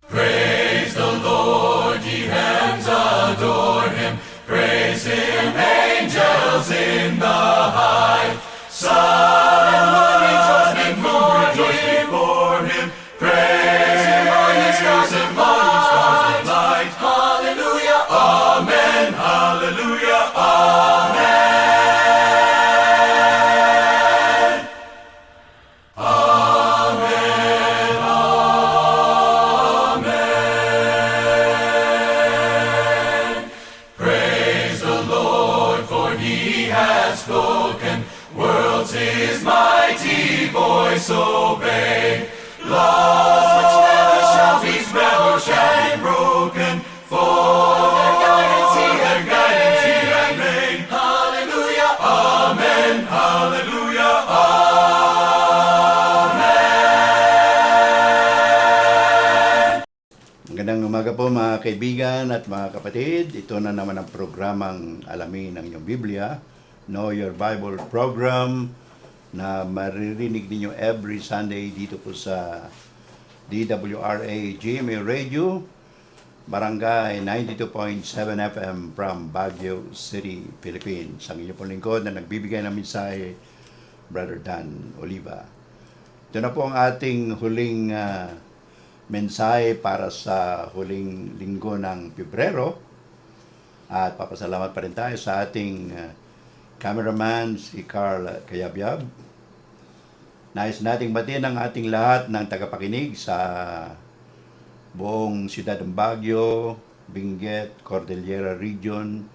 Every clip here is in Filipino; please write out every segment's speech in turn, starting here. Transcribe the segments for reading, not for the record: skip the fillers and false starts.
Praise the Lord, ye hands adore him. Praise him, angels in the high. Sun and moon rejoice before him. Praise him, all ye stars of light. Hallelujah, amen, hallelujah, amen. Praise the Lord, for he has spoken. Worlds his mighty voice obey. Laws which never shall be broken. For their guidance he hath made. Hallelujah, amen, hallelujah, amen. Magandang umaga po mga kaibigan at mga kapatid. Ito na naman ang programang Alamin ang iyong Biblia, Know Your Bible program na maririnig ninyo every Sunday dito po sa DWRA GMA Radio, Barangay 92.7 FM from Baguio City, Philippines. Ang inyong pong lingkod na nagbibigay ng mensahe, Brother Dan Oliva. Ito na po ang ating huling mensahe para sa huling linggo ng Pebrero. At papasalamat pa rin tayo sa ating cameraman, si Carl Kayabyab. Nais nating batiin ang ating lahat ng tagapakinig sa buong siyudad ng Baguio, Benguet, Cordillera Region,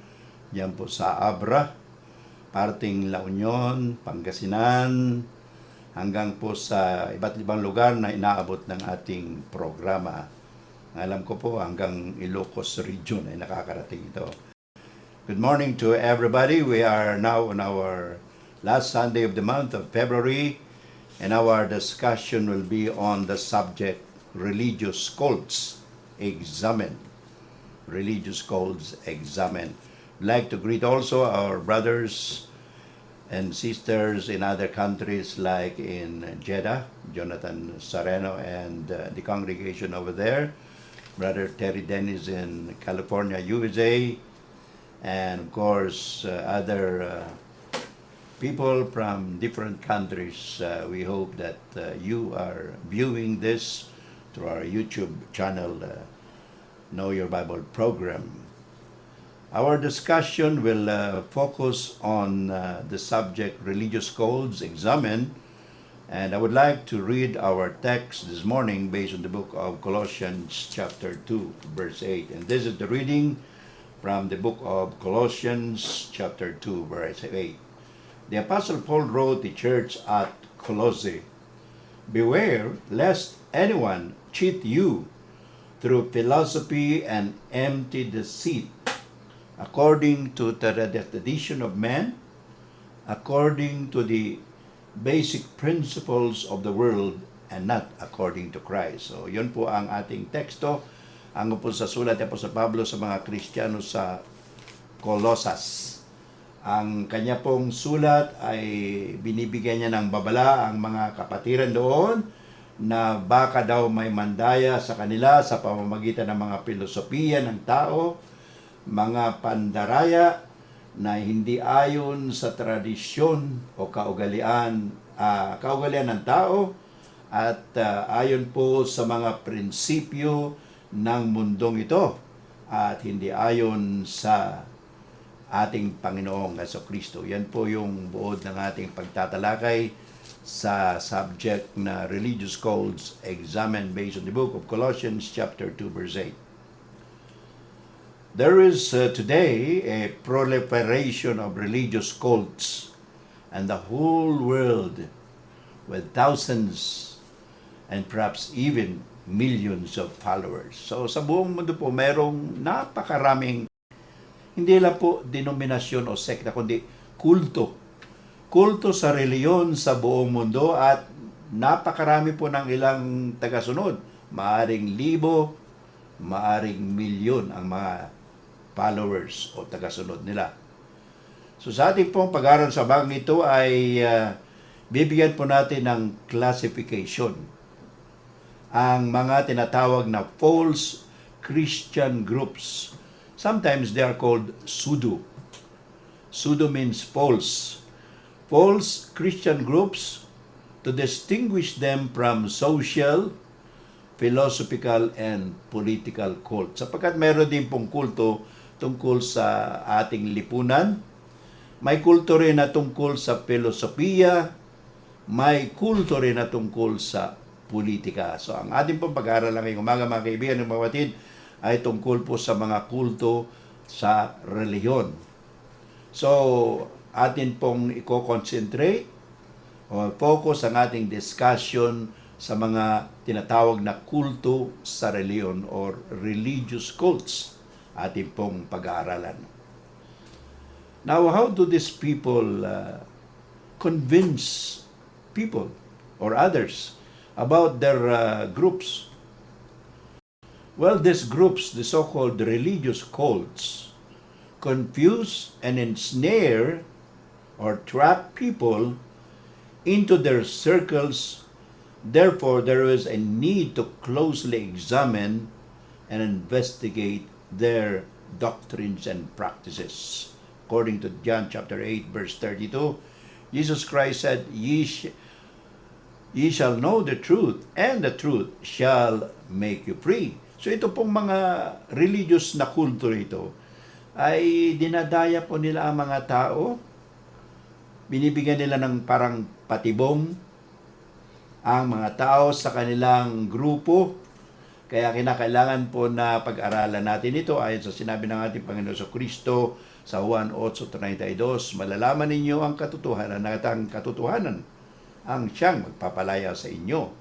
diyan po sa Abra, parting La Union, Pangasinan, hanggang po sa iba't ibang lugar na inaabot ng ating programa. Alam ko po hanggang Ilocos Region ay nakakarating ito. Good morning to everybody. We are now on our last Sunday of the month of February, and our discussion will be on the subject religious cults examined. Religious cults examined. I'd like to greet also our brothers and sisters in other countries like in Jeddah, Jonathan Sareno and the congregation over there, Brother Terry Dennis in California, USA, and of course other people from different countries. We hope that you are viewing this through our YouTube channel, Know Your Bible program. Our discussion will focus on the subject religious codes examined, and I would like to read our text this morning based on the book of Colossians chapter 2 verse 8, and this is the reading from the book of Colossians chapter 2 verse 8. The Apostle Paul wrote the church at Colossae, "Beware lest anyone cheat you through philosophy and empty deceit, according to the tradition of men, according to the basic principles of the world, and not according to Christ." So, yun po ang ating teksto. Ang po sa sulat ni Apostol Pablo sa mga Kristiyano sa Colosas. Ang kanya pong sulat ay binibigyan niya ng babala ang mga kapatiran doon na baka daw may mandaya sa kanila sa pamamagitan ng mga filosofiya ng tao, mga pandaraya na hindi ayon sa tradisyon o kaugalian ng tao at ayon po sa mga prinsipyo ng mundong ito at hindi ayon sa ating Panginoong Jesucristo. Yan po yung buod ng ating pagtatalakay sa subject na religious codes examined based on the book of Colossians chapter 2 verse 8. There is today a proliferation of religious cults, and the whole world with thousands and perhaps even millions of followers. So sa buong mundo po merong napakaraming hindi lang po denominasyon o sekta, kundi kulto. Kulto sa reliyon sa buong mundo at napakarami po ng ilang tagasunod. Maaring libo, maaring milyon ang mga followers o tagasunod nila. So sa ating pong pag-aaral sa bagong ito ay bibigyan po natin ng classification. ang mga tinatawag na false Christian groups. Sometimes they are called pseudo. Pseudo means false. False Christian groups to distinguish them from social, philosophical, and political cults. Sapagkat meron din pong kulto tungkol sa ating lipunan. May kulto rin na tungkol sa filosofiya, may kulto rin na tungkol sa politika. So, ang ating pong pag-aaral ngayong umaga, mga kaibigan ng mga kapatid, ay tungkol po sa mga kulto sa reliyon. So, atin pong i-concentrate o focus ang ating discussion sa mga tinatawag na kulto sa reliyon or religious cults. Atin pong pag-aaralan. Now, how do these people convince people or others about their groups? Well, these groups, the so-called religious cults, confuse and ensnare or trap people into their circles. Therefore, there is a need to closely examine and investigate their doctrines and practices. According to John chapter 8, verse 32, Jesus Christ said, Ye shall know the truth, and the truth shall make you free. So ito pong mga religious na kulto ito ay dinadaya po nila ang mga tao. Binibigyan nila ng parang patibong ang mga tao sa kanilang grupo. Kaya kinakailangan po na pag-aralan natin ito ayon sa sinabi ng ating Panginoon Kristo sa Juan 8:32. Malalaman ninyo ang katotohanan at ang katotohanan ang siyang magpapalaya sa inyo.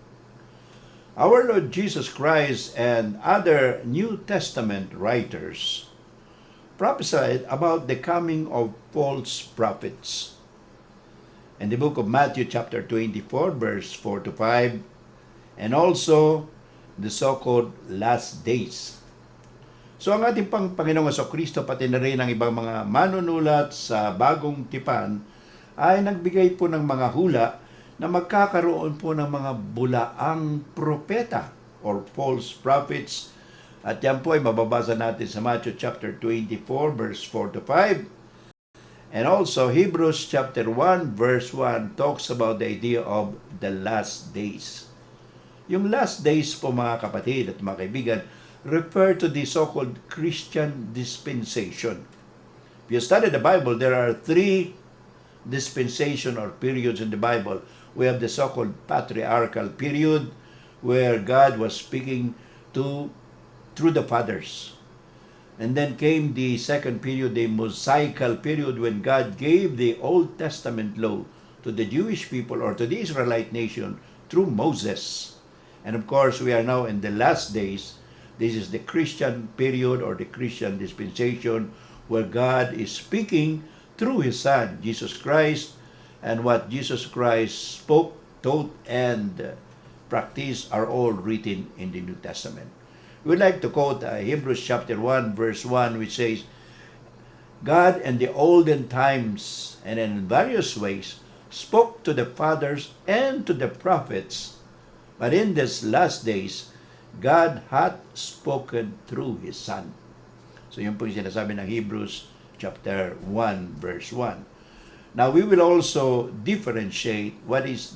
Our Lord Jesus Christ and other New Testament writers prophesied about the coming of false prophets. In the book of Matthew chapter 24, verse 4 to 5, and also the so-called last days. So ang ating Panginoong Kristo pati na rin ang ibang mga manunulat sa bagong tipan ay nagbigay po ng mga hula na magkakaroon po ng mga bulaang propeta or false prophets. At yan po ay mababasa natin sa Matthew chapter 24 verse 4 to 5. And also Hebrews chapter 1 verse 1 talks about the idea of the last days. Yung last days po mga kapatid at mga kaibigan refer to the so-called Christian dispensation. If you study the Bible, there are three dispensation or periods in the Bible. We have the so-called patriarchal period where God was speaking through the fathers. And then came the second period, the Mosaical period, when God gave the Old Testament law to the Jewish people or to the Israelite nation through Moses. And of course, we are now in the last days. This is the Christian period or the Christian dispensation where God is speaking through His Son, Jesus Christ, and what Jesus Christ spoke, taught, and practiced are all written in the New Testament. We'd like to quote Hebrews chapter 1, verse 1, which says, God in the olden times and in various ways spoke to the fathers and to the prophets, but in these last days, God hath spoken through His Son. So yun po yung sinasabi ng Hebrews chapter 1, verse 1. Now we will also differentiate what is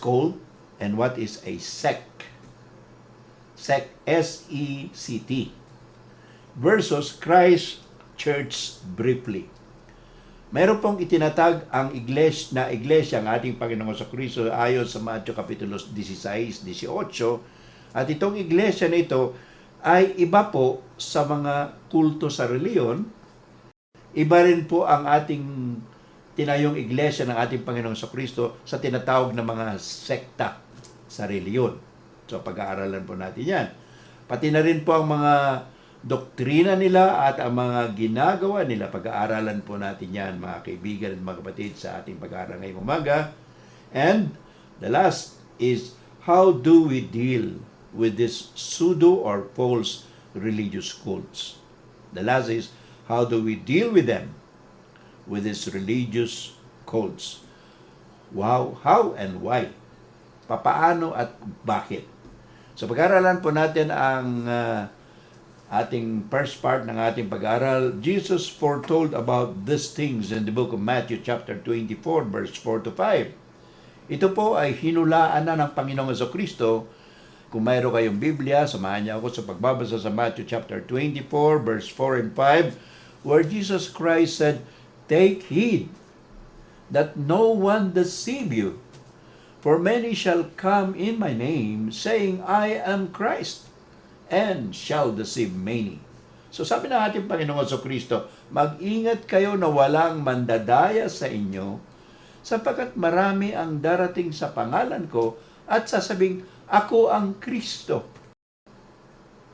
called and what is a sect. Sect, S-E-C-T, versus Christ Church briefly. Mayroon pong itinatag ang iglesia ang ating Panginoon sa Kristo ayon sa Matthew Kapitulo 16, 18. At itong iglesia na ito ay iba po sa mga kulto sa reliyon. Iba rin po ang ating tinayong iglesia ng ating Panginoong Kristo sa tinatawag na mga sekta sa reliyon. So pag-aaralan po natin yan. Pati na rin po ang mga doktrina nila at ang mga ginagawa nila. Pag-aaralan po natin yan, mga kaibigan at mga kapatid, sa ating pag-aaral ngayong umaga. And the last is, how do we deal with this pseudo or false religious cults? The last is, how do we deal with them, with these religious cults? Wow, how and why? Papaano at bakit? So pag-aralan po natin ang ating first part ng ating pag-aaral. Jesus foretold about these things in the book of Matthew chapter 24 verse 4 to 5. Ito po ay hinulaan na ng Panginoong Jesucristo. Kung mayroon kayong Biblia, samahan niyo ako sa pagbabasa sa Matthew chapter 24 verse 4 and 5 where Jesus Christ said, "Take heed that no one deceive you, for many shall come in my name, saying, I am Christ, and shall deceive many." So sabi ng ating Panginoong Jesucristo, mag-ingat kayo na walang mandadaya sa inyo, sapagkat marami ang darating sa pangalan ko at sasabing, ako ang Kristo.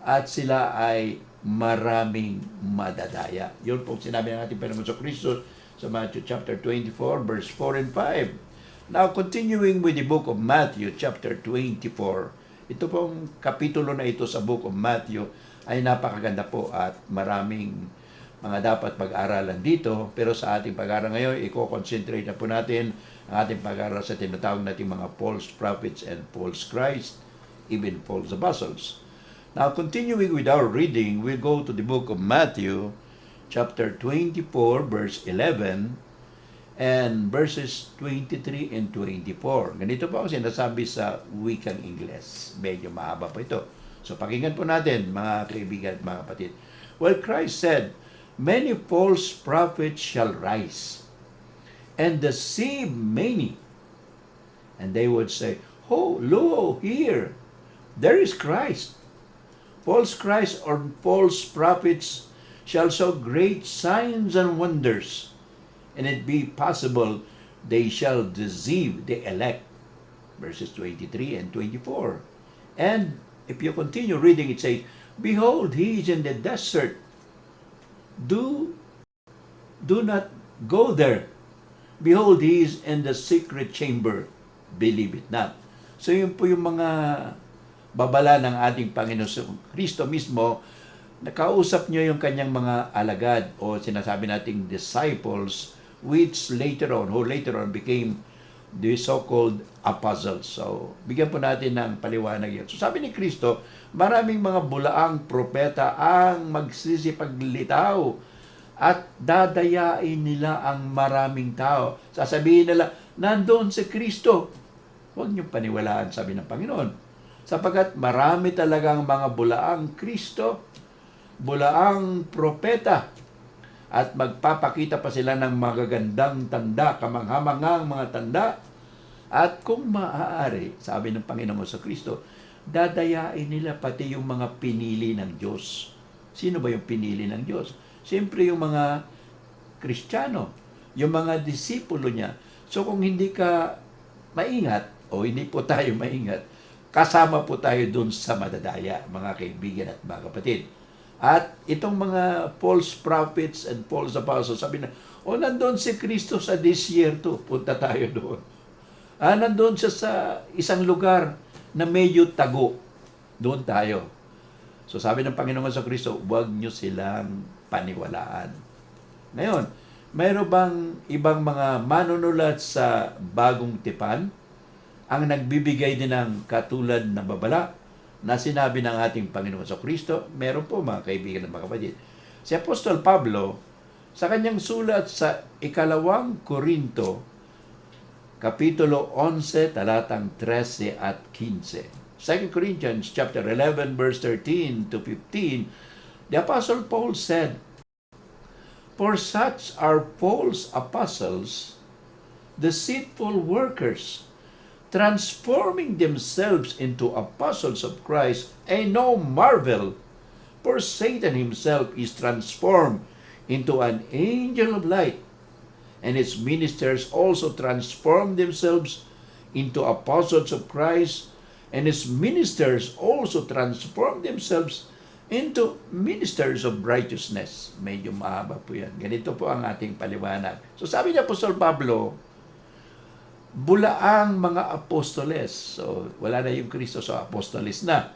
At sila ay maraming madadaya. Yun po sinabi ng ating Panginoong Jesucristo sa Matthew chapter 24 verse 4 and 5. Now, continuing with the book of Matthew chapter 24. Ito pong kapitulo na ito sa book of Matthew ay napakaganda po at maraming mga dapat pag-aralan dito. Pero sa ating pag-aaral ngayon, i-concentrate na po natin ang ating pag-aaral sa tinatawag natin mga false prophets and false Christ, even false apostles. Now, continuing with our reading, we'll go to the book of Matthew, chapter 24, verse 11, and verses 23 and 24. Ganito po ang sinasabi sa wikang Ingles. Medyo mahaba po ito. So, pakinggan po natin, mga kaibigan at mga kapatid. Well, Christ said, many false prophets shall rise, and deceive many. And they would say, oh, lo, here, there is Christ. False Christ or false prophets shall show great signs and wonders, and it be possible they shall deceive the elect. Verses 23 and 24. And if you continue reading, it says, behold, he is in the desert. Do not go there. Behold, he is in the secret chamber. Believe it not. So yun po yung mga babala ng ating Panginoon Kristo mismo. Nakausap niyo yung kanyang mga alagad o sinasabi nating disciples, which later on became the so-called apostles. So, bigyan po natin ng paliwanag yun. So, sabi ni Kristo, maraming mga bulaang propeta ang magsisipaglitaw at dadayain nila ang maraming tao. Sasabihin nila, nandoon si Kristo. Huwag niyong paniwalaan, sabi ng Panginoon. Sapagkat marami talagang mga bulaang Kristo, bulaang propeta, at magpapakita pa sila ng magagandang tanda, kamanghamangang mga tanda. At kung maaari, sabi ng Panginoon sa Kristo, dadayain nila pati yung mga pinili ng Diyos. Sino ba yung pinili ng Diyos? Siyempre yung mga Kristiyano, yung mga disipulo niya. So kung hindi ka maingat, o hindi po tayo maingat, kasama po tayo dun sa madadaya, mga kaibigan at mga kapatid. At itong mga false prophets and false apostles, sabi na, nandun si Kristo sa disyerto, punta tayo doon. Nandun siya sa isang lugar na medyo tago, doon tayo. So sabi ng Panginoon sa Kristo, huwag nyo silang paniwalaan. Ngayon, mayroon bang ibang mga manunulat sa bagong tipan ang nagbibigay din ng katulad na babala na sinabi ng ating Panginoon sa Kristo? Meron po, mga kaibigan at mga kapatid. Si Apostol Pablo, sa kanyang sulat sa 2 Korinto, Kapitulo 11, talatang 13 at 15. 2 Corinthians chapter 11, verse 13 to 15, the Apostle Paul said, for such are false apostles, deceitful workers, transforming themselves into apostles of Christ, and no marvel, for Satan himself is transformed into an angel of light, and his ministers also transform themselves into apostles of Christ, and his ministers also transform themselves into ministers of righteousness. Medyo mahaba po yan. Ganito po ang ating paliwanag. So sabi niya Apostol Pablo, bulaang mga apostoles. So, wala na yung Kristo, so apostoles na.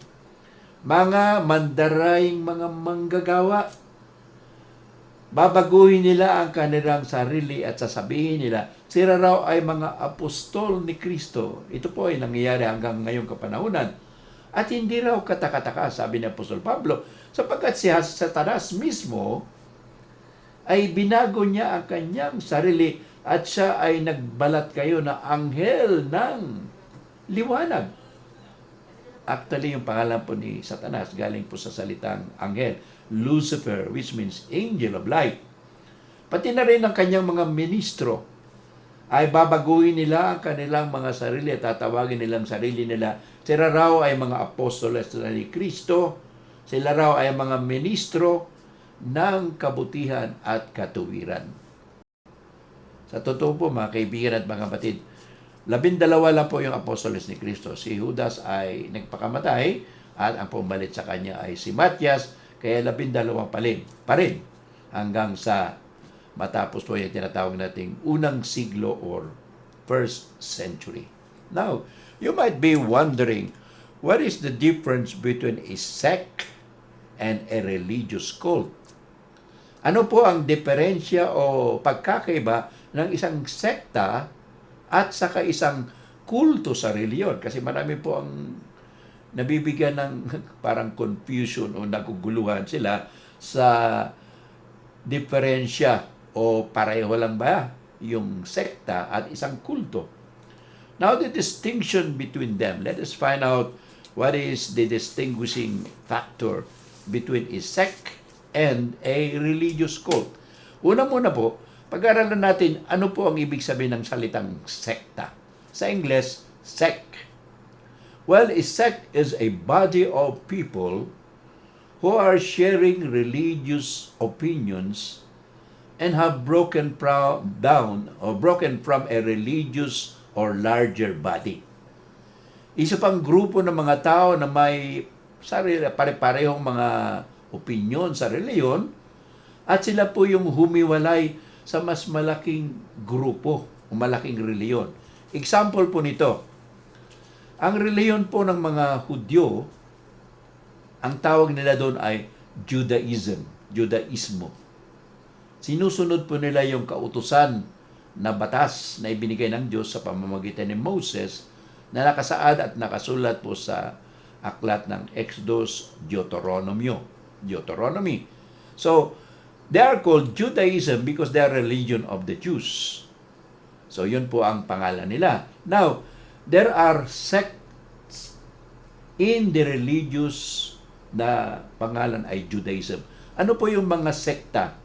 Mga mandaraying mga manggagawa, Babaguhin nila ang kanilang sarili at sasabihin nila, sila raw ay mga apostol ni Kristo. Ito po ay nangyayari hanggang ngayong kapanahunan. At hindi raw katakataka, sabi ni Apostol Pablo, sapagkat si Satanas mismo ay binago niya ang kanyang sarili at siya ay nagbalat kayo na anghel ng liwanag. Actually, yung pangalan po ni Satanas galing po sa salitang anghel, Lucifer, which means angel of light. Pati na rin ang kanyang mga ministro ay babaguhin nila ang kanilang mga sarili at tatawagin nilang sarili nila. Sila raw ay mga apostoles ni Kristo. Sila raw ay mga ministro ng kabutihan at katuwiran. Sa totoo po mga kaibigan at mga kapatid, 12 lang po yung apostoles ni Kristo. Si Judas ay nagpakamatay at ang pumalit sa kanya ay si Matias, kaya 12 pa rin hanggang sa matapos po yung tinatawag nating unang siglo or first century. Now, you might be wondering, what is the difference between a sect and a religious cult? Ano po ang diferensya o pagkakaiba ng isang sekta at saka isang kulto sa reliyon? Kasi marami po ang nabibigyan ng parang confusion o naguguluhan sila sa diferensya o pareho lang ba yung sekta at isang kulto. Now, the distinction between them. Let us find out what is the distinguishing factor between a sect and a religious cult. Una muna po, pag-aralan natin ano po ang ibig sabihin ng salitang sekta. Sa Ingles, sect. Well, a sect is a body of people who are sharing religious opinions and have broken from a religious or larger body. Isa pang grupo ng mga tao na may pare-parehong mga opinyon sa reliyon at sila po yung humiwalay sa mas malaking grupo o malaking reliyon. Example po nito, ang reliyon po ng mga Hudyo, ang tawag nila doon ay Judaismo. Sinusunod po nila yung kautusan na batas na ibinigay ng Diyos sa pamamagitan ni Moses na nakasaad at nakasulat po sa aklat ng Exodus, Deuteronomy. So, they are called Judaism because they are religion of the Jews. So, yun po ang pangalan nila. Now, there are sects in the religious na pangalan ay Judaism. Ano po yung mga sekta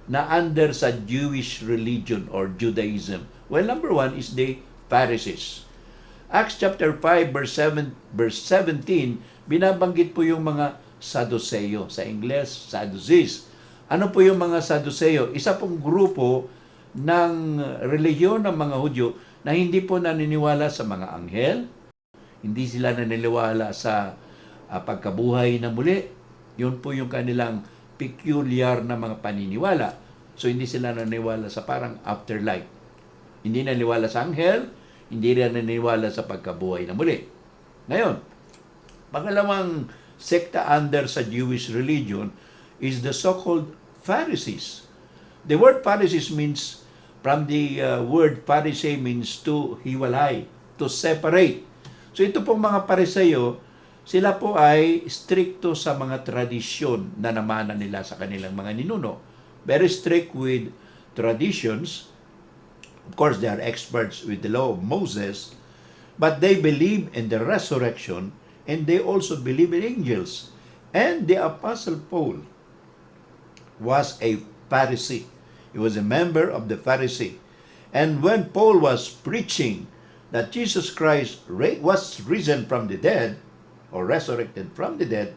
na under sa Jewish religion or Judaism? Well, number one is the Pharisees. Acts chapter 5 verse 17, binabanggit po yung mga Sadduceo. Sa Ingles, Sadducees. Ano po yung mga Sadduceo? Isa pong grupo ng relihiyon ng mga Hudyo na hindi po naniniwala sa mga anghel, hindi sila naniniwala sa pagkabuhay na muli. Yun po yung kanilang peculiar na mga paniniwala. So, hindi sila naniniwala sa parang afterlife. Hindi naniniwala sa anghel, hindi rin naniniwala sa pagkabuhay na muli. Ngayon, pangalawang sekta under sa Jewish religion is the so-called Pharisees. The word Pharisees means, from the word Pharisee means to hiwalay, to separate. So ito pong mga Pariseo, sila po ay stricto sa mga tradisyon na namana nila sa kanilang mga ninuno. Very strict with traditions. Of course, they are experts with the law of Moses, but they believe in the resurrection and they also believe in angels. And the Apostle Paul was a Pharisee. He was a member of the Pharisee. And when Paul was preaching that Jesus Christ was risen from the dead, or resurrected from the dead,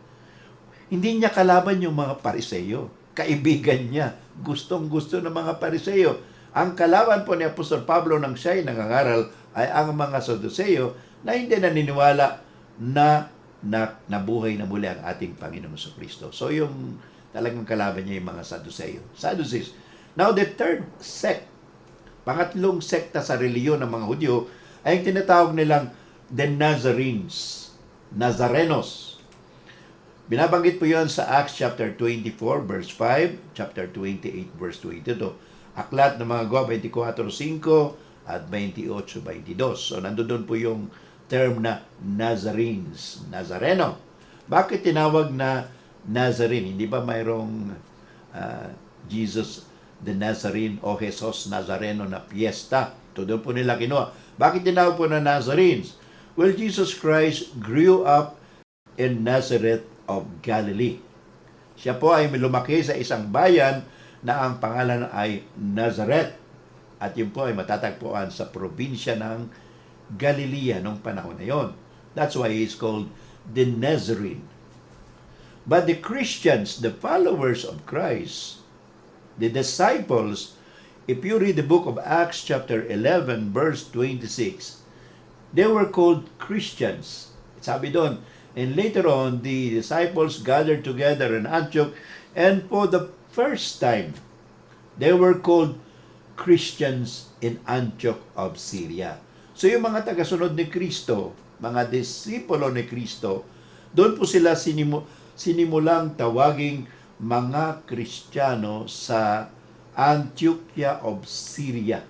hindi niya kalaban yung mga Pariseo. Kaibigan niya. Gustong-gusto ng mga Pariseo. Ang kalaban po ni Apostol Pablo nang siya'y nangangaral ay ang mga Sadduceo na hindi naniniwala na nabuhay na muli ang ating Panginoon Kristo. So yung talagang kalaban niya yung mga Sadducees. Now the third sect, pangatlong sekta sa reliyon ng mga Hudyo ay yung tinatawag nilang the Nazarenes. Binabanggit po yon sa Acts chapter 24 verse 5, chapter 28 verse 22. Aklat ng mga Gawa 24:5 at 28:22. So nandoon po yung term na Nazarenes, Nazareno. Bakit tinawag na Nazarene? Hindi ba mayroong Jesus the Nazarene o Jesus Nazareno na piyesta? So doon po nila kinuha. Bakit tinawag po na Nazarenes? Well, Jesus Christ grew up in Nazareth of Galilee. Siya po ay lumaki sa isang bayan na ang pangalan ay Nazareth. At yun po ay matatagpuan sa probinsya ng Galilea nung panahon na yon. That's why he is called the Nazarene. But the Christians, the followers of Christ, the disciples, if you read the book of Acts chapter 11 verse 26, they were called Christians. Sabi doon, and later on, the disciples gathered together in Antioch, and for the first time, they were called Christians in Antioch of Syria. So yung mga tagasunod ni Kristo, mga disipulo ni Kristo, doon po sila sinimulang tawaging mga Kristiyano sa Antiochia of Syria.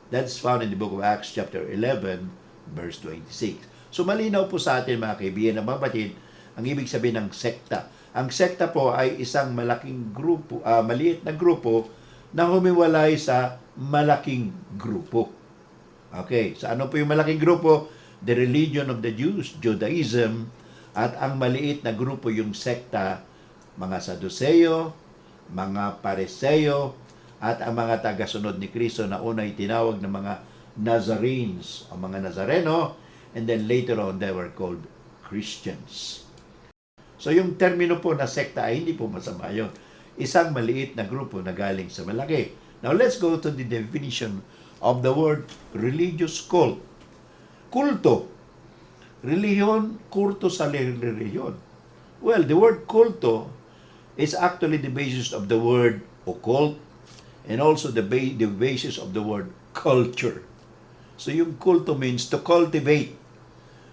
That's found in the book of Acts chapter 11 verse 26. So malinaw po sa atin mga kaibigan na mabatid ang ibig sabihin ng sekta. Ang sekta po ay isang malaking grupo, maliit na grupo na humiwalay sa malaking grupo. Okay, so ano po yung malaking grupo? The religion of the Jews, Judaism, at ang maliit na grupo yung sekta, mga Saduceo, mga Pariseo, at ang mga tagasunod ni Kristo na unay tinawag ng mga Nazarenes o mga Nazareno, and then later on they were called Christians. So yung termino po na sekta ay hindi po masama yun. Isang maliit na grupo na galing sa malaki. Now let's go to the definition of the word religious cult. Kulto. Religion, kulto sa religion. Well, the word kulto is actually the basis of the word occult and also the basis of the word culture. So yung kulto means to cultivate.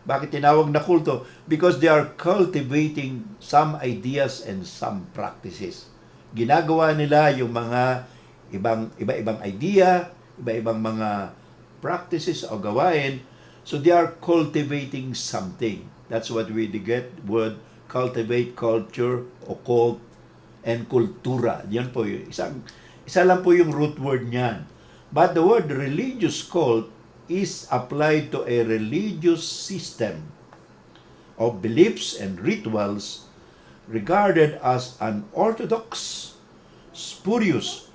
Bakit tinawag na kulto? Because they are cultivating some ideas and some practices. Ginagawa nila yung mga iba-ibang idea, iba-ibang mga practices o gawain. So they are cultivating something. That's what we get word cultivate, culture, occult, and kultura. Yan po yung isa lang po yung root word niyan. But the word religious cult is applied to a religious system of beliefs and rituals regarded as unorthodox, spurious,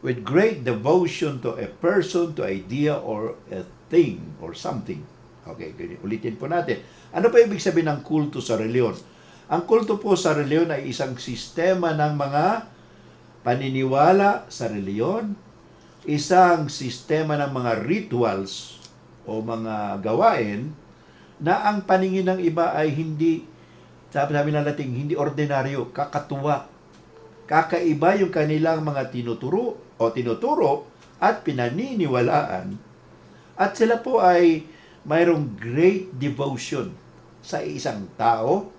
with great devotion to a person, to idea, or a thing, or something. Okay, ulitin po natin. Ano pa ibig sabihin ng kulto sa reliyon? Ang kulto po sa reliyon ay isang sistema ng mga paniniwala sa reliyon, isang sistema ng mga rituals o mga gawain na ang paningin ng iba ay hindi, sabi na Latin, hindi ordinaryo, kakatuwa. Kakaiba yung kanilang mga tinuturo at pinaniniwalaan, at sila po ay mayroong great devotion sa isang tao,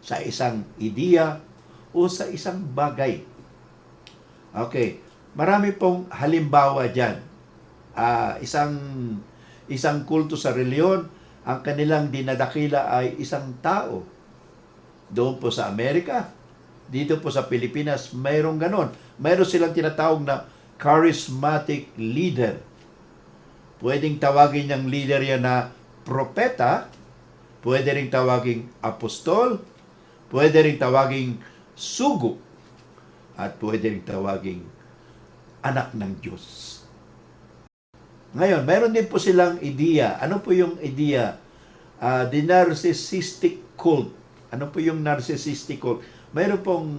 sa isang ideya, o sa isang bagay. Okay, marami pong halimbawa dyan. Isang kulto sa reliyon, ang kanilang dinadakila ay isang tao. Doon po sa Amerika, dito po sa Pilipinas, mayroong ganon. Mayroon silang tinatawag na charismatic leader. Pwedeng tawagin niyang leader yan na propeta, pwede ring tawaging apostol, pwede ring tawaging sugo, at pwede ring tawaging anak ng Diyos. Ngayon, mayroon din po silang ideya. Ano po yung ideya? The narcissistic cult. Ano po yung narcissistic cult? Mayroon pong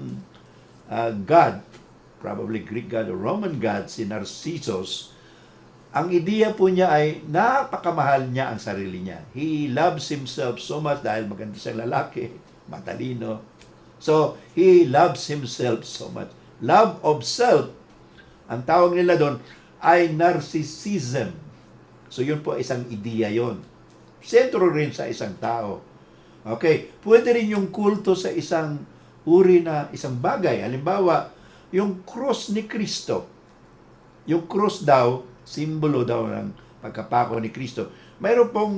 God, probably Greek God or Roman God, si Narcissus. Ang ideya po niya ay napakamahal niya ang sarili niya. He loves himself so much dahil maganda siyang lalaki, matalino. So, he loves himself so much. Love of self, ang tawag nila doon ay narcissism. So, yun po isang ideya yon. Sentro rin sa isang tao. Okay, pwede rin yung kulto sa isang uri na isang bagay. Halimbawa, yung cross ni Kristo. Yung cross daw, simbolo daw ng pagkapako ni Kristo. Mayroon pong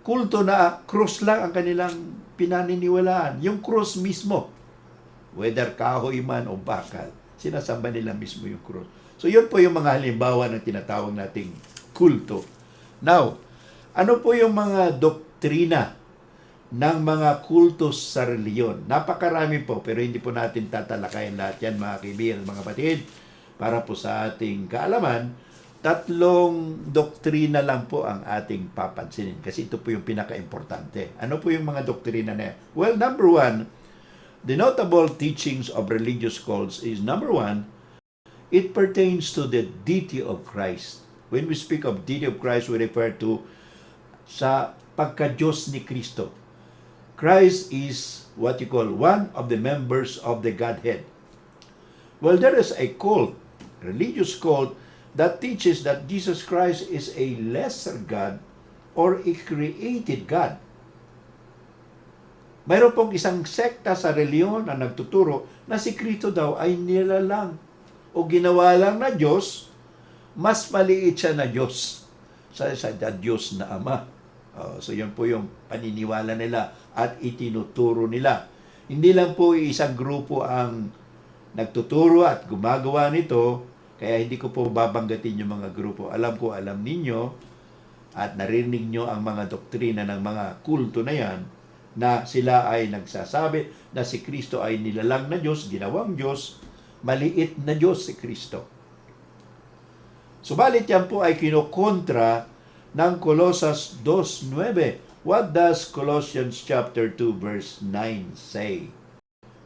kulto na cross lang ang kanilang pinaniniwalaan. Yung cross mismo, whether kahoy man o bakal, sinasamba nila mismo yung cross. So yun po yung mga halimbawa ng tinatawag nating kulto. Now, ano po yung mga doktrina ng mga kultos sa reliyon? Napakarami po, pero hindi po natin tatalakayin lahat yan, mga kaibigan, mga batid. Para po sa ating kaalaman, 3 doktrina lang po ang ating papansinin. Kasi ito po yung pinaka-importante. Ano po yung mga doktrina na yan? Well, number 1, the notable teachings of religious cults is, number 1, it pertains to the deity of Christ. When we speak of deity of Christ, we refer to sa pagka-Diyos ni Kristo. Christ is what you call one of the members of the Godhead. Well, there is a cult, religious cult, that teaches that Jesus Christ is a lesser God or a created God. Mayroon pong isang sekta sa reliyon na nagtuturo na si Kristo daw ay nilalang o ginawa lang na Diyos, mas maliit siya na Diyos sa Diyos na Ama. So yun po yung paniniwala nila at itinuturo nila. Hindi lang po isang grupo ang nagtuturo at gumagawa nito, kaya hindi ko po babanggatin yung mga grupo. Alam ninyo at narinig nyo ang mga doktrina ng mga kulto na yan, na sila ay nagsasabi na si Kristo ay nilalang na Diyos, ginawang Diyos, maliit na Diyos si Kristo. Subalit yan po ay kinokontra ng Colosas 2:9. What does Colossians chapter 2 verse 9 say?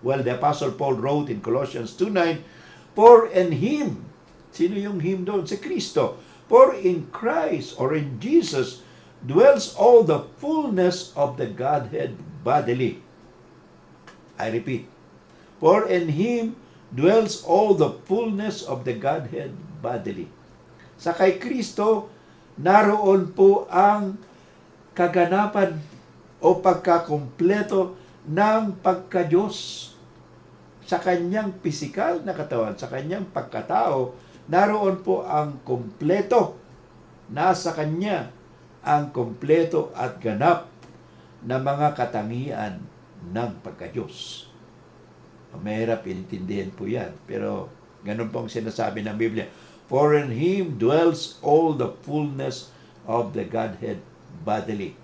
Well, the Apostle Paul wrote in Colossians 2:9, "For in Him," sino yung Him doon? Si Kristo. "For in Christ," or in Jesus, "dwells all the fullness of the Godhead bodily." I repeat, "For in Him dwells all the fullness of the Godhead bodily." Sa kay Kristo, naroon po ang kaganapan o pagkakumpleto ng pagka-Diyos. Sa kanyang pisikal na katawan, sa kanyang pagkatao, naroon po ang kumpleto. Nasa kanya ang kumpleto at ganap na mga katangian ng pagka-Diyos. Mahirap intindihin po yan, pero ganun po ang sinasabi ng Biblia. "For in Him dwells all the fullness of the Godhead bodily."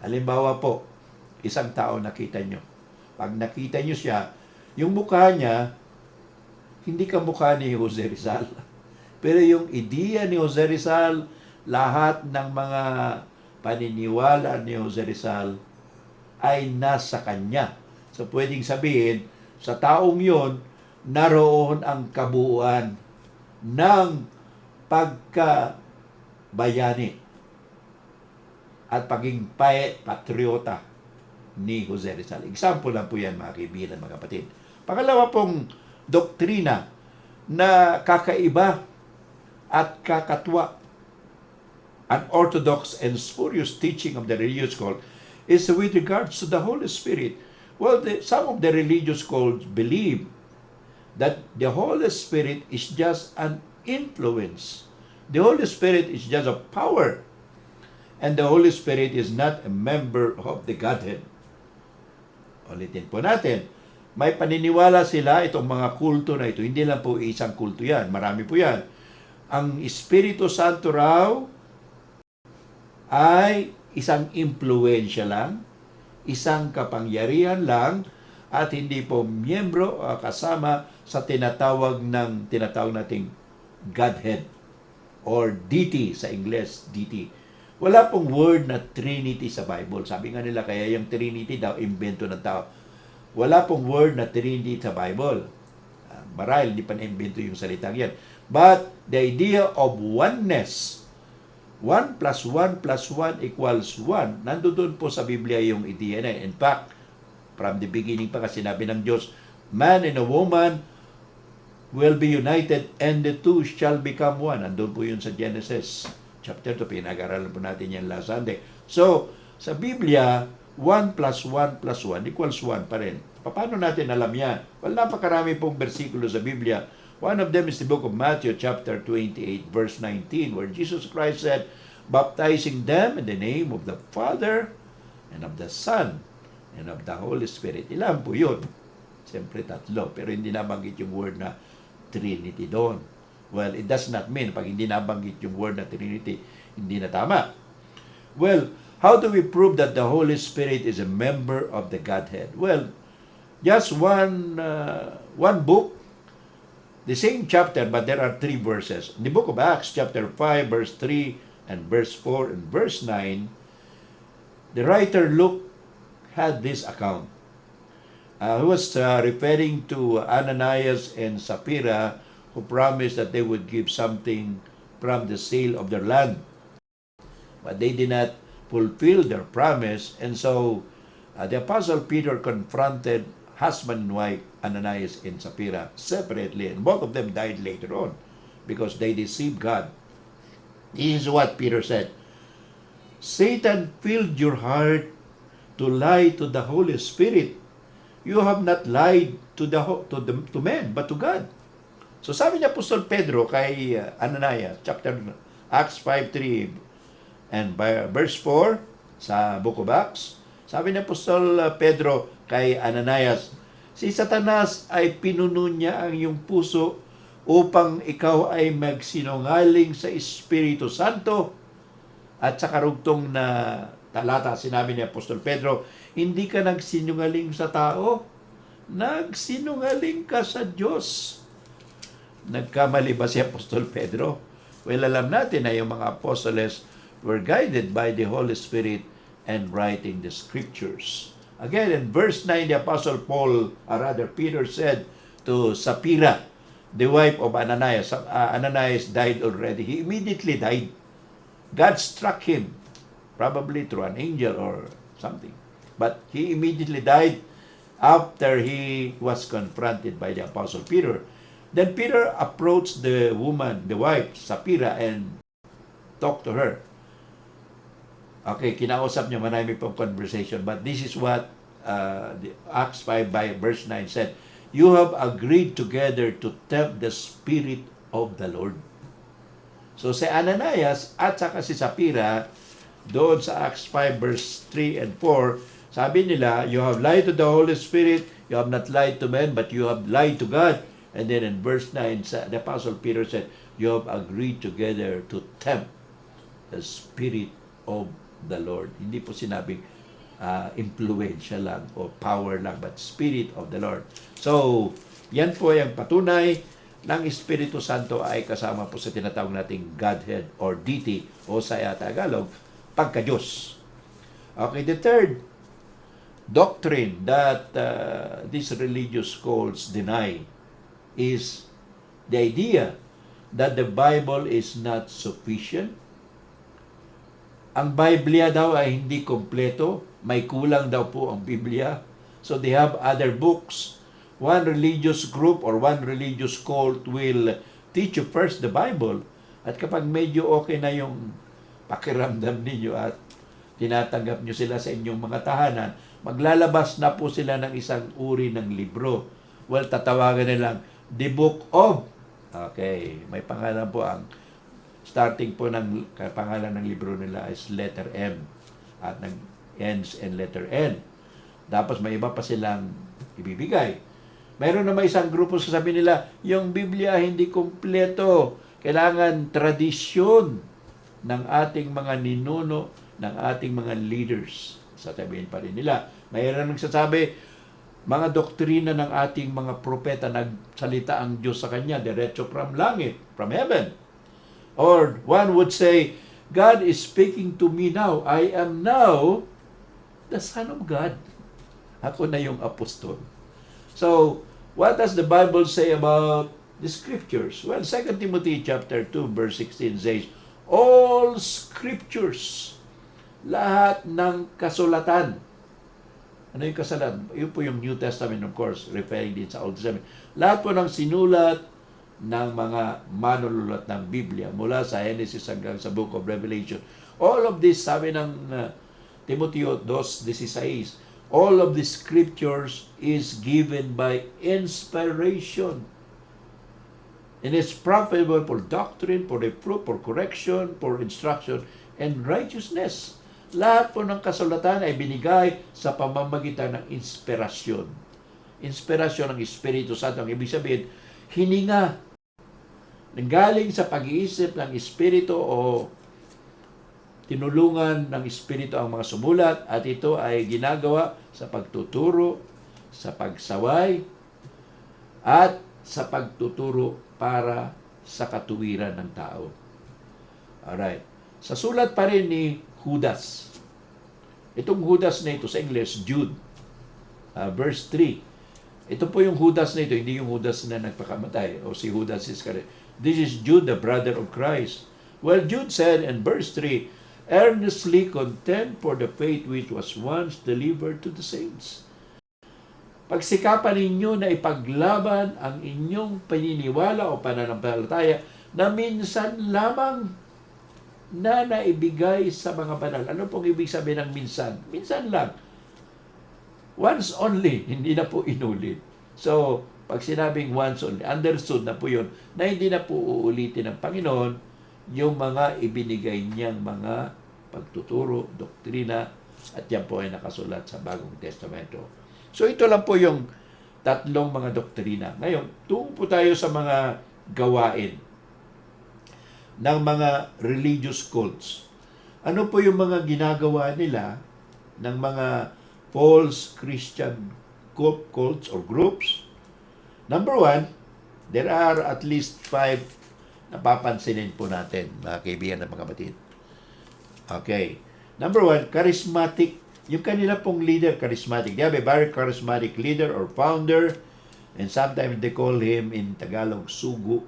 Halimbawa po, isang tao nakita nyo. Pag nakita nyo siya, yung mukha niya, hindi ka mukha ni Jose Rizal. Pero yung ideya ni Jose Rizal, lahat ng mga paniniwala ni Jose Rizal ay nasa kanya. So pwedeng sabihin, sa taong yon, naroon ang kabuuan ng pagkabayani at paging patriota ni Jose Rizal. Example lang po yan, mga kaibigan, mga kapatid. Pangalawa pong doktrina na kakaiba at kakatwa, unorthodox and spurious teaching of the religious cult is with regards to the Holy Spirit. Well, some of the religious cults believe that the Holy Spirit is just an influence. The Holy Spirit is just a power. And the Holy Spirit is not a member of the Godhead. Ulitin po natin. May paniniwala sila, itong mga kulto na ito. Hindi lang po isang kulto yan. Marami po yan. Ang Espiritu Santo raw ay isang impluensya lang, isang kapangyarihan lang, at hindi po miyembro o kasama sa tinatawag nating Godhead or deity sa Ingles, deity. Wala pong word na Trinity sa Bible. Sabi nga nila, kaya yung Trinity daw, invento ng tao. Wala pong word na Trinity sa Bible. Marahil, hindi pa na-invento yung salitang yan. But the idea of oneness, 1 plus 1 plus 1 equals 1, nandoon po sa Biblia yung idea na. In fact, from the beginning pa kasi sinabi ng Diyos, man and a woman will be united and the two shall become one. Andun po yun sa Genesis chapter 2. Pinag-aralan po natin yan last Sunday. So, sa Biblia, 1 plus 1 plus 1 equals 1 pa rin. Paano natin alam yan? Well, napakarami pong bersikulo sa Biblia. One of them is the book of Matthew chapter 28 verse 19 where Jesus Christ said, baptizing them in the name of the Father and of the Son and of the Holy Spirit. Ilan po yun? Siyempre tatlo. Pero hindi nabanggit yung word na Trinity doon. Well, it does not mean pag hindi nabanggit yung word na Trinity, hindi na tama. Well, how do we prove that the Holy Spirit is a member of the Godhead? Well, just one book, the same chapter, but there are 3 verses. In the book of Acts, chapter 5, verse 3, and verse 4, and verse 9, the writer Luke had this account. He was referring to Ananias and Sapphira who promised that they would give something from the sale of their land. But they did not fulfill their promise, and so the Apostle Peter confronted husband and wife, Ananias and Sapphira, separately, and both of them died later on because they deceived God. This is what Peter said. Satan filled your heart to lie to the Holy Spirit. You have not lied to men, but to God. So sabi niya Apostol Pedro kay Ananias, Acts 5:3 and verse 4 sa Book of Acts, sabi niya Apostol Pedro kay Ananias, si Satanas ay pinuno niya ang iyong puso upang ikaw ay magsinungaling sa Espiritu Santo. At sa karugtong na talata, sinabi ni Apostol Pedro, hindi ka nagsinungaling sa tao, nagsinungaling ka sa Diyos. Nagkamali ba si Apostol Pedro? Well, alam natin na yung mga apostoles were guided by the Holy Spirit and writing the Scriptures. Again, in verse 9, the Apostle Peter said to Sapphira, the wife of Ananias. Ananias died already. He immediately died. God struck him, probably through an angel or something. But he immediately died after he was confronted by the Apostle Peter. Then Peter approached the woman, the wife, Sapphira, and talked to her. Okay, kinausap niya, marami pong conversation, but this is what the Acts 5 by verse 9 said, you have agreed together to tempt the Spirit of the Lord. So si Ananias at saka si Sapphira, doon sa Acts 5 verse 3 and 4, sabi nila, you have lied to the Holy Spirit, you have not lied to men, but you have lied to God. And then in verse 9, the Apostle Peter said, you have agreed together to tempt the Spirit of the Lord. Hindi po sinabing influensya lang o power lang, but Spirit of the Lord. So, yan po yung patunay ng Espiritu Santo ay kasama po sa tinatawag nating Godhead or deity o sa Tagalog, pagka-Diyos. Okay, the third doctrine that these religious cults deny is the idea that the Bible is not sufficient. Ang Biblia daw ay hindi kompleto, may kulang daw po ang Biblia. So they have other books. One religious group or one religious cult will teach you first the Bible. At kapag medyo okay na yung pakiramdam ninyo at tinatanggap nyo sila sa inyong mga tahanan, maglalabas na po sila ng isang uri ng libro. Well, tatawagan nilang the Book of. Okay, may pangalan po ang starting po ng pangalan ng libro nila is letter M at ends in letter N. Tapos may iba pa silang ibibigay. Mayroon na may isang grupo sasabi nila, yung Biblia hindi kumpleto. Kailangan tradisyon ng ating mga ninuno, ng ating mga leaders. Sasabihin pa rin nila. Mayroon nagsasabi, mga doktrina ng ating mga propeta, nagsalita ang Diyos sa kanya, diretso from langit, from heaven. Or one would say, God is speaking to me now. I am now the Son of God. Ako na yung apostol. So, what does the Bible say about the Scriptures? Well, 2 Timothy chapter 2 verse 16 says, all Scriptures, lahat ng kasulatan. Ano yung kasulatan? Yun po yung New Testament, of course, referring din sa Old Testament. Lahat po ng sinulat ng mga manululat ng Biblia, mula sa Genesis hanggang sa Book of Revelation. All of this, sabi ng Timoteo 2:16. All of the scriptures is given by inspiration. And it's profitable for doctrine, for reproof, for correction, for instruction, and righteousness. Lahat po ng kasulatan ay binigay sa pamamagitan ng inspirasyon. Inspirasyon ng Espiritu Santo. Ang ibig sabihin, hininga. Nanggaling sa pag-iisip ng Espiritu o tinulungan ng Espiritu ang mga sumulat at ito ay ginagawa sa pagtuturo, sa pagsaway, at sa pagtuturo para sa katuwiran ng tao. Alright. Sa sulat pa rin ni Judas. Itong Judas na ito sa English, Jude, verse 3. Ito po yung Judas na ito, hindi yung Judas na nagpakamatay o si Judas Iscariot. This is Jude, the brother of Christ. Well, Jude said in verse 3, earnestly contend for the faith which was once delivered to the saints. Pagsikapan ninyo na ipaglaban ang inyong paniniwala o pananampalataya na minsan lamang na naibigay sa mga banal. Ano pong ibig sabihin ng minsan? Minsan lang. Once only, hindi na po inulit. So, pag sinabing once only, understood na po yun, na hindi na po uulitin ng Panginoon yung mga ibinigay niyang mga pagtuturo, doktrina, at yan po ay nakasulat sa Bagong Testamento. So, ito lang po yung tatlong mga doktrina. Ngayon, tungo po tayo sa mga gawain ng mga religious cults. Ano po yung mga ginagawa nila ng mga false Christian cults or groups? Number 1, there are at least 5 na papansinin po natin, mga kaibigan at mga kapatid. Okay. Number 1, charismatic. Yung kanila pong leader, charismatic. They have a very charismatic leader or founder, and sometimes they call him in Tagalog, sugo,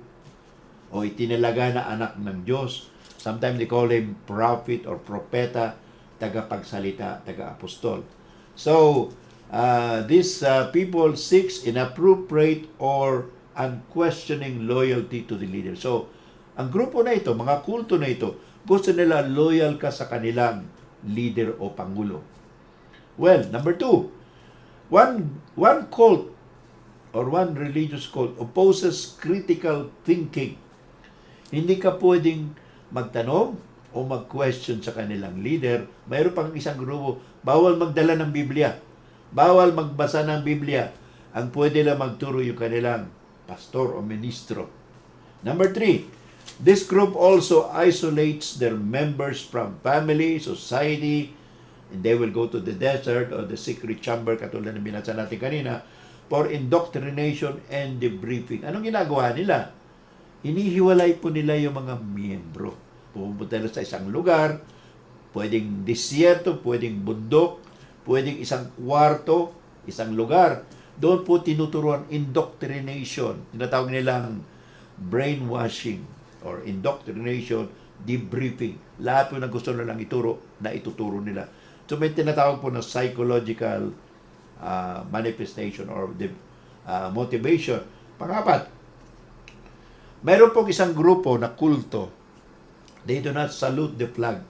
o itinalaga na anak ng Diyos. Sometimes they call him prophet or propeta, tagapagsalita, taga-apostol. So, these people seeks inappropriate or unquestioning loyalty to the leader. So, ang grupo na ito, mga kulto na ito, gusto nila loyal ka sa kanilang leader o pangulo. Well, number 2, one cult or one religious cult opposes critical thinking. Hindi ka pwedeng magtanong o mag-question sa kanilang leader. Mayroon pang isang grupo, bawal magdala ng Biblia. Bawal magbasa ng Biblia. Ang pwede lang magturo yung kanilang pastor o ministro. Number 3, this group also isolates their members from family, society, and they will go to the desert or the secret chamber, katulad ng binasa natin kanina, for indoctrination and debriefing. Anong ginagawa nila? Hinihiwalay po nila yung mga miyembro. Pupunta nila sa isang lugar, pwedeng disyerto, pwedeng bundok, pwedeng isang kwarto, isang lugar. Doon po tinuturuan indoctrination. Tinatawag nilang brainwashing or indoctrination, debriefing. Lahat po na gusto nilang ituro na ituturo nila. So may tinatawag po na psychological manifestation or motivation. Pang-apat, mayroon pong isang grupo na kulto. They do not salute the flag.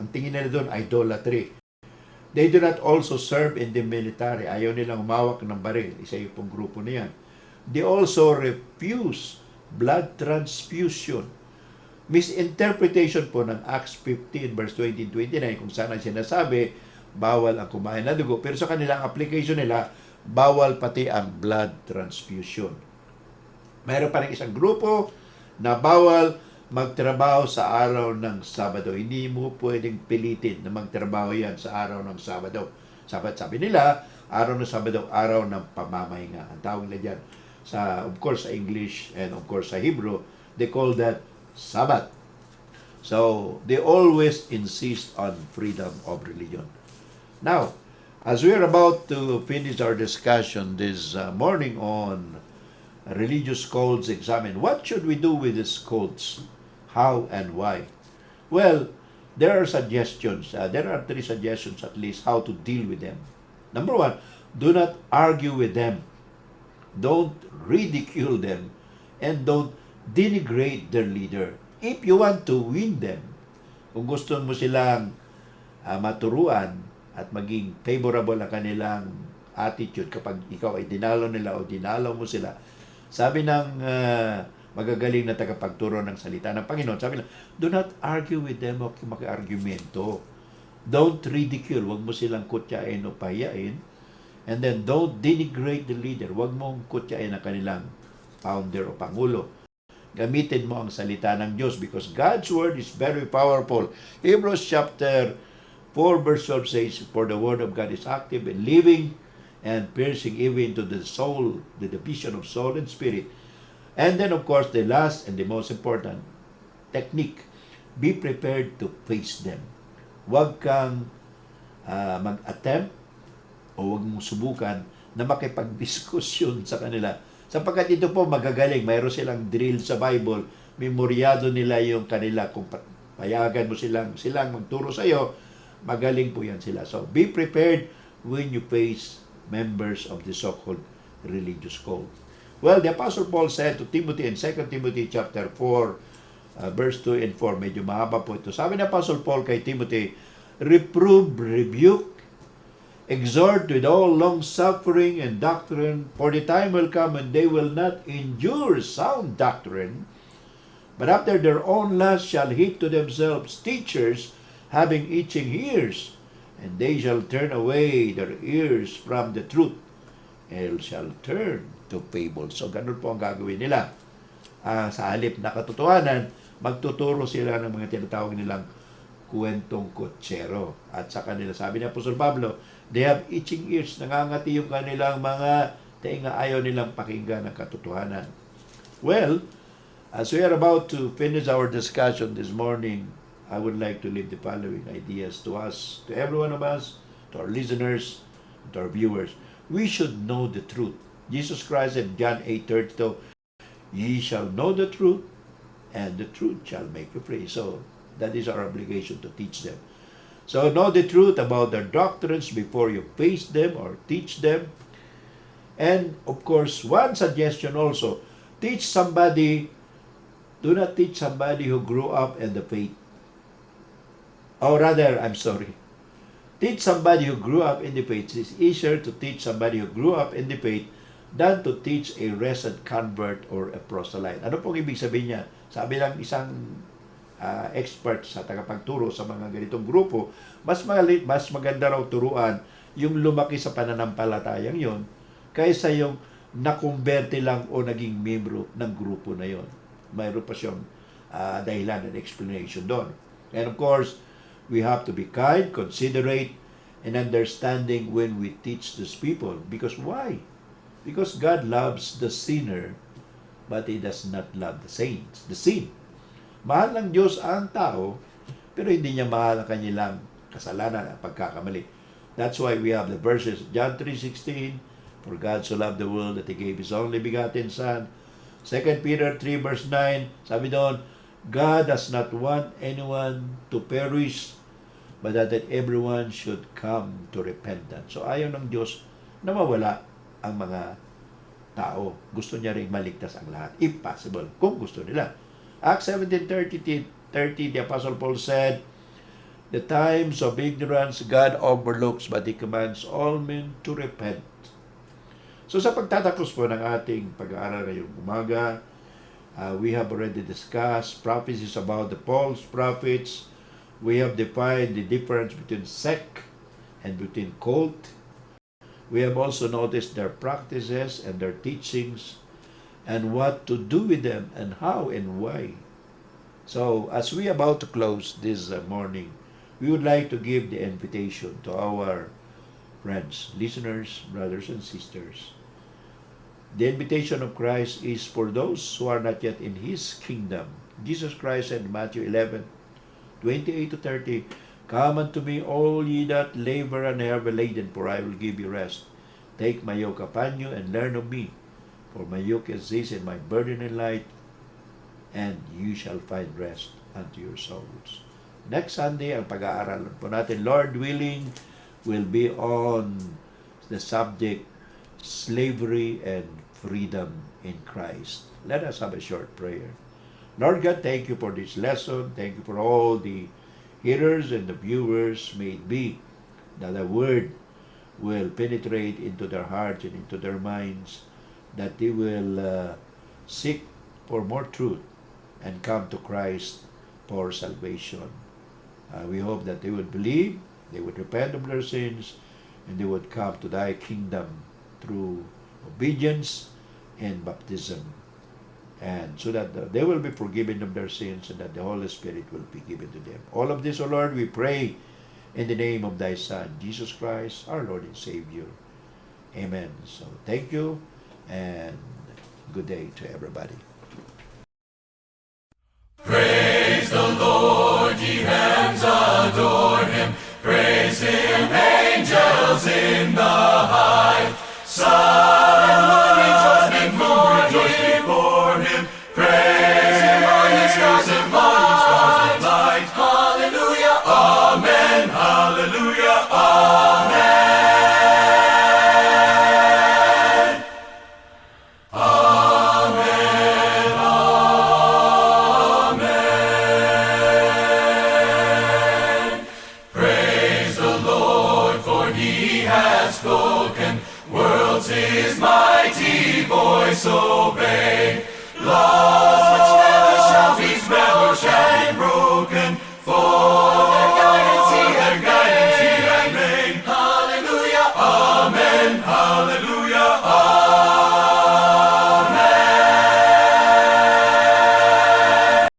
Ang tingin nila doon, idolatry. They do not also serve in the military. Ayaw nilang umawak ng baril. Isa yung pong grupo na yan. They also refuse blood transfusion. Misinterpretation po ng Acts 15 verse 20-29 kung saan ang sinasabi, bawal ang kumain na dugo. Pero sa kanilang application nila, bawal pati ang blood transfusion. Mayroon pa rin isang grupo na bawal magtrabaho sa araw ng Sabado. Hindi mo pwedeng pilitin na magtrabaho yan sa araw ng Sabado. Sabi nila, araw ng Sabado, araw ng pamamahinga. Ang tawag nila dyan, of course, sa English and of course sa Hebrew, they call that Sabbath. So, they always insist on freedom of religion. Now, as we are about to finish our discussion this morning on religious cults examined, what should we do with these cults? How and why? Well, there are suggestions. There are 3 suggestions at least how to deal with them. Number 1, do not argue with them. Don't ridicule them. And don't denigrate their leader. If you want to win them, kung gusto mo silang maturuan at maging favorable ang kanilang attitude kapag ikaw ay dinalaw nila o dinalaw mo sila. Sabi ng magagaling na tagapagturo ng salita ng Panginoon, sabi lang, do not argue with them o maki-argumento. Don't ridicule, wag mo silang kutyain o pahiyain. And then don't denigrate the leader, wag mong kutyain ang kanilang founder o pangulo. Gamitin mo ang salita ng Diyos because God's word is very powerful. Hebrews chapter 4 verse 12 says, for the word of God is active and living and piercing even to the soul, the division of soul and spirit. And then of course, the last and the most important technique, be prepared to face them. Huwag kang mag-attempt o huwag mong subukan na makipag-diskusyon sa kanila. Sapagkat ito po magagaling, mayroon silang drill sa Bible, memoryado nila yung kanila, kung payagan mo silang magturo sa iyo, magaling po yan sila. So, be prepared when you face members of the so-called religious cult. Well, the Apostle Paul said to Timothy in 2 Timothy chapter 4, verse 2 and 4, medyo mahaba po ito. Sabi ni Apostle Paul kay Timothy, reprove, rebuke, exhort with all long-suffering and doctrine, for the time will come when they will not endure sound doctrine, but after their own lust shall heap to themselves teachers having itching ears, and they shall turn away their ears from the truth, and shall turn to fables. So, ganun po ang gagawin nila. Sa halip na katotohanan, magtuturo sila ng mga tinatawag nilang kwentong kutsero. At sa kanila, sabi ni Apostol Pablo, they have itching ears, nangangati yung kanilang mga tainga, ayaw nilang pakinggan ng katotohanan. Well, as we are about to finish our discussion this morning, I would like to leave the following ideas to us, to every one of us, to our listeners, to our viewers. We should know the truth. Jesus Christ in John 8:32, ye shall know the truth, and the truth shall make you free. So, that is our obligation to teach them. So, know the truth about their doctrines before you face them or teach them. And, of course, one suggestion also, teach somebody, do not teach somebody who grew up in the faith. Or rather, teach somebody who grew up in the faith. It's easier to teach somebody who grew up in the faith than to teach a recent convert or a proselyte. Ano pong ibig sabihin niya? Sabi lang isang expert sa tagapagturo sa mga ganitong grupo, mas maganda raw turuan yung lumaki sa pananampalatayang yon kaysa yung nakumberte lang o naging membro ng grupo na yon. Mayroon pa siyang dahilan and explanation doon. And of course, we have to be kind, considerate, and understanding when we teach these people. Because why? Because God loves the sinner, but He does not love the saints, the sin. Mahal ng Diyos ang tao, pero hindi niya mahal ang kanilang kasalanan at pagkakamali. That's why we have the verses, John 3:16, for God so loved the world that He gave His only begotten Son. 2 Peter 3 verse 9, sabi doon, God does not want anyone to perish, but that everyone should come to repentance. So ayaw ng Diyos na mawala ang mga tao. Gusto niya rin maligtas ang lahat, if possible, kung gusto nila. Acts 17:30, the Apostle Paul said, the times of ignorance God overlooks, but He commands all men to repent. So sa pagtatapos po ng ating pag-aaral ngayong umaga, we have already discussed prophecies about the false prophets. We have defined the difference between sect and between cult. We have also noticed their practices and their teachings and what to do with them and how and why. So, as we are about to close this morning, we would like to give the invitation to our friends, listeners, brothers and sisters. The invitation of Christ is for those who are not yet in His kingdom. Jesus Christ said in Matthew 11:28-30, come unto me, all ye that labor and are heavy laden, for I will give you rest. Take my yoke upon you and learn of me, for my yoke is easy and my burden is light, and you shall find rest unto your souls. Next Sunday, ang pag-aaralan po natin, Lord willing, will be on the subject, slavery and freedom in Christ. Let us have a short prayer. Lord God, thank you for this lesson. Thank you for all the hearers and the viewers may it be that the word will penetrate into their hearts and into their minds, that they will seek for more truth and come to Christ for salvation. We hope that they would believe, they would repent of their sins, and they would come to thy kingdom through obedience and baptism. And so that they will be forgiven of their sins and that the Holy Spirit will be given to them. All of this, O Lord, we pray in the name of thy Son, Jesus Christ, our Lord and Savior. Amen. So thank you and good day to everybody. Praise the Lord, ye hands, adore him. Praise him, angels in the high. Sun and moon rejoice before him. Praise him, all ye stars of light. Hallelujah, amen. Hallelujah, amen. Amen, amen. Praise the Lord, for he has spoken. Worlds his mighty voice obey.